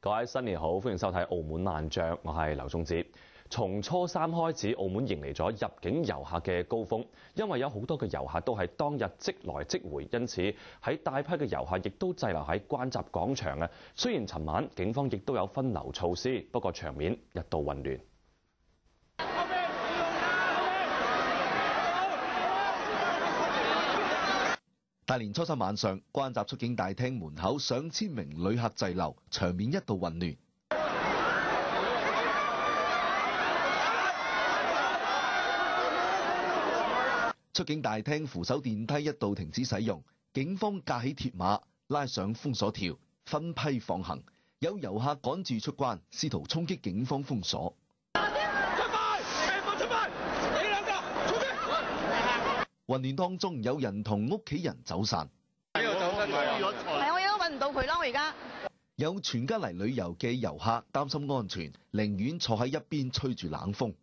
各位新年好，歡迎收睇《澳門萬象》，我係劉宗哲。從初三開始，澳門迎嚟咗入境遊客嘅高峰，因為有好多嘅遊客都係當日即來即回，因此喺大批嘅遊客亦都滯留喺關閘廣場啊。雖然尋晚警方亦都有分流措施，不過場面一度混亂。大年初三晚上，關閘出境大廳門口上千名旅客滯留，場面一度混亂。出境大廳扶手電梯一度停止使用，警方架起鐵馬拉上封鎖條，分批放行。有遊客趕住出關，試圖衝擊警方封鎖。混亂當中，有人同屋企人走散。係我應該揾唔到佢啦，我而家。有全家嚟旅遊嘅遊客擔心安全，寧願坐喺一邊吹住冷風。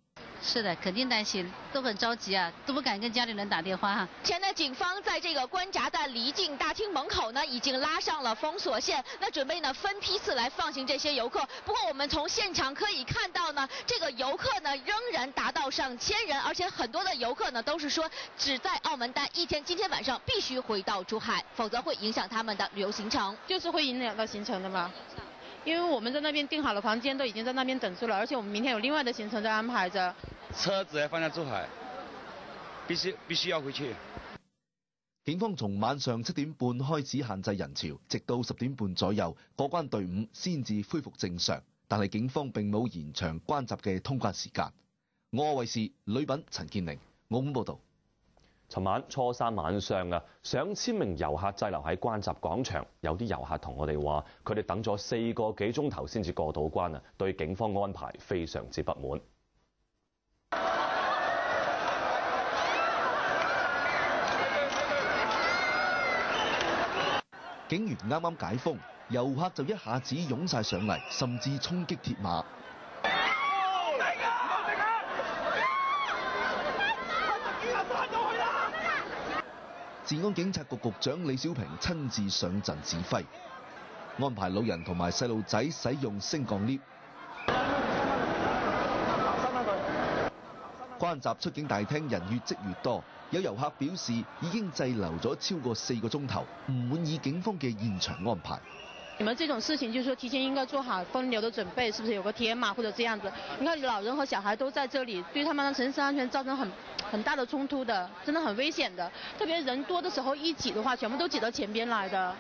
是的，肯定擔心，都很着急啊，都不敢跟家裏人打電話哈。前呢，警方在這個關閘的離境大廳門口呢，已經拉上了封鎖線，那準備呢分批次來放行這些遊客。不過我們從現場可以看到呢，這個遊客呢仍然達到上千人，而且很多的遊客呢都是說只在澳門待一天，今天晚上必須回到珠海，否則會影響他們的旅遊行程。就是會影響到行程的嘛，因為我們在那邊訂好了房間，都已經在那邊等住了，而且我們明天有另外的行程在安排着。車子要放在珠海，必須要回去。警方從晚上7點半開始限制人潮，直到10點半左右，過關隊伍先至恢復正常。但係警方並冇延長關閘嘅通關時間。我衛視女品陳建寧，澳門報導。尋晚初三晚上啊，上千名遊客滯留喺關閘廣場，有啲遊客同我哋話，佢哋等咗4個幾鐘頭先至過到關啊，對警方安排非常之不滿。警員啱啱解封，遊客就一下子湧晒上嚟，甚至衝擊鐵馬。治安警察局局長李小平親自上陣指揮，安排老人同埋細路仔使用升降 lift。關閘出境大廳人越積越多，有遊客表示已經滯留咗超過4個鐘頭，唔滿意警方嘅現場安排。你們這種事情就是說提前應該做好分流的準備，是不是有個鐵馬或者這樣子？你看老人和小孩都在這裡，對他們的城市安全造成很大的衝突的，真的很危險的。特別人多的時候一擠的話，全部都擠到前邊來的。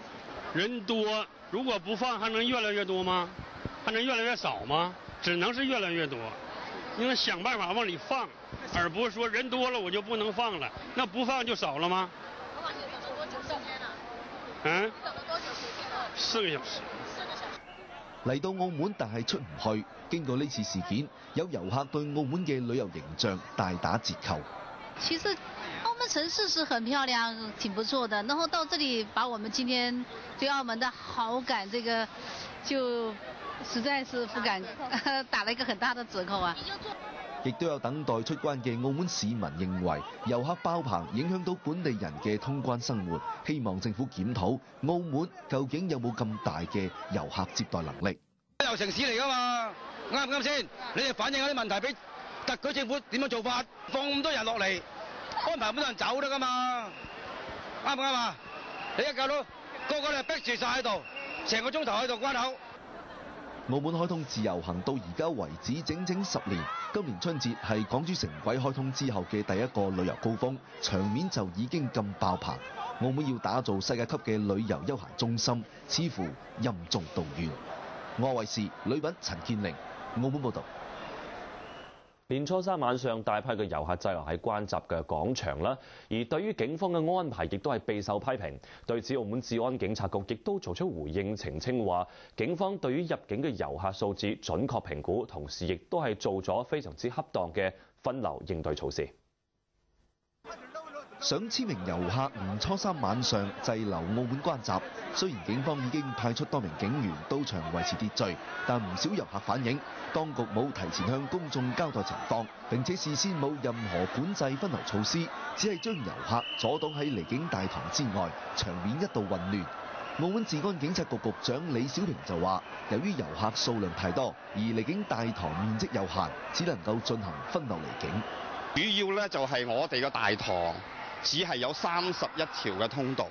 人多，如果不放，還能越來越多嗎？還能越來越少嗎？只能是越來越多。應該想辦法往裡放，而不是說人多了我就不能放了，那不放就少了嗎？嗯，4個小時。嚟到澳門但係出唔去，經過呢次事件，有遊客對澳門嘅旅遊形象大打折扣。其實澳門城市是很漂亮，挺不錯的。然後到這裡把我們今天對澳門的好感，這個就實在是不敢，打了一個很大的折扣啊！亦都有等待出關嘅澳門市民認為遊客爆棚影響到本地人嘅通關生活，希望政府檢討澳門究竟有冇咁大嘅遊客接待能力。旅遊城市嚟㗎嘛，啱唔啱先？你哋反映下啲問題俾特區政府點樣做法，放咁多人落嚟，安排咁多人走得㗎嘛，啱唔啱啊？你一搞到個個你逼住晒喺度，成個鐘頭喺度關口。澳門開通自由行到而家為止整整10年，今年春節係港珠城軌開通之後嘅第一個旅遊高峰，場面就已經咁爆棚。澳門要打造世界級嘅旅遊休閒中心，似乎任重道遠。我衛視女品陳建寧，澳門報導。年初三晚上，大批嘅遊客滯留喺關閘嘅廣場啦，而對於警方嘅安排，亦都係備受批評。對此，澳門治安警察局亦都做出回應澄清，話警方對於入境嘅遊客數字準確評估，同時亦都係做咗非常之恰當嘅分流應對措施。上千名遊客年初三晚上滯留澳門關閘，雖然警方已經派出多名警員到場維持秩序，但唔少遊客反映，當局冇提前向公眾交代情況，並且事先冇任何管制分流措施，只係將遊客阻擋喺離境大堂之外，場面一度混亂。澳門治安警察局局長李小平就話，由於遊客數量太多，而離境大堂面積有限，只能夠進行分流離境。主要咧就係我哋嘅大堂只係有31條嘅通道，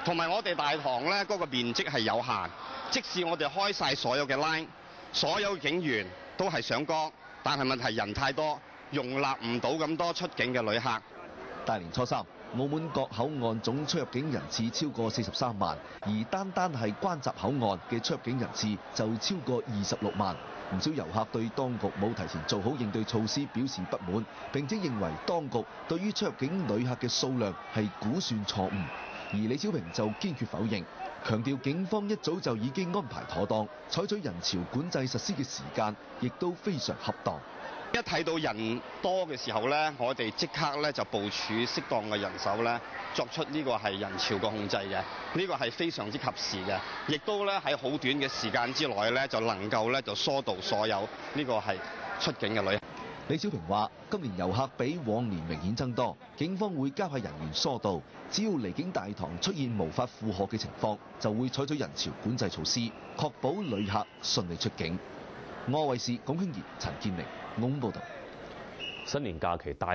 同埋我哋大堂咧嗰個面積係有限，即使我哋開晒所有嘅 line， 所有警員都係上崗，但係問題人太多，容納唔到咁多出境嘅旅客。大年初三，澳門各口岸總出入境人次超過43萬，而單係關閘口岸嘅出入境人次就超過26萬。唔少遊客對當局冇提前做好應對措施表示不滿，並且認為當局對於出入境旅客嘅數量係估算錯誤。而李小平就堅決否認，強調警方一早就已經安排妥當，採取人潮管制實施嘅時間亦都非常恰當。一睇到人多嘅時候咧，我哋即刻咧就部署適當嘅人手咧，作出呢個係人潮嘅控制嘅，呢個係非常之及時嘅，亦都咧喺好短嘅時間之內咧就能夠咧就疏導所有呢個係出境嘅旅客。李小平話：今年遊客比往年明顯增多，警方會加派人員疏導，只要離境大堂出現無法負荷嘅情況，就會採取人潮管制措施，確保旅客順利出境。柯衛士、龔興賢、陳建明，澳門報道。新年假期大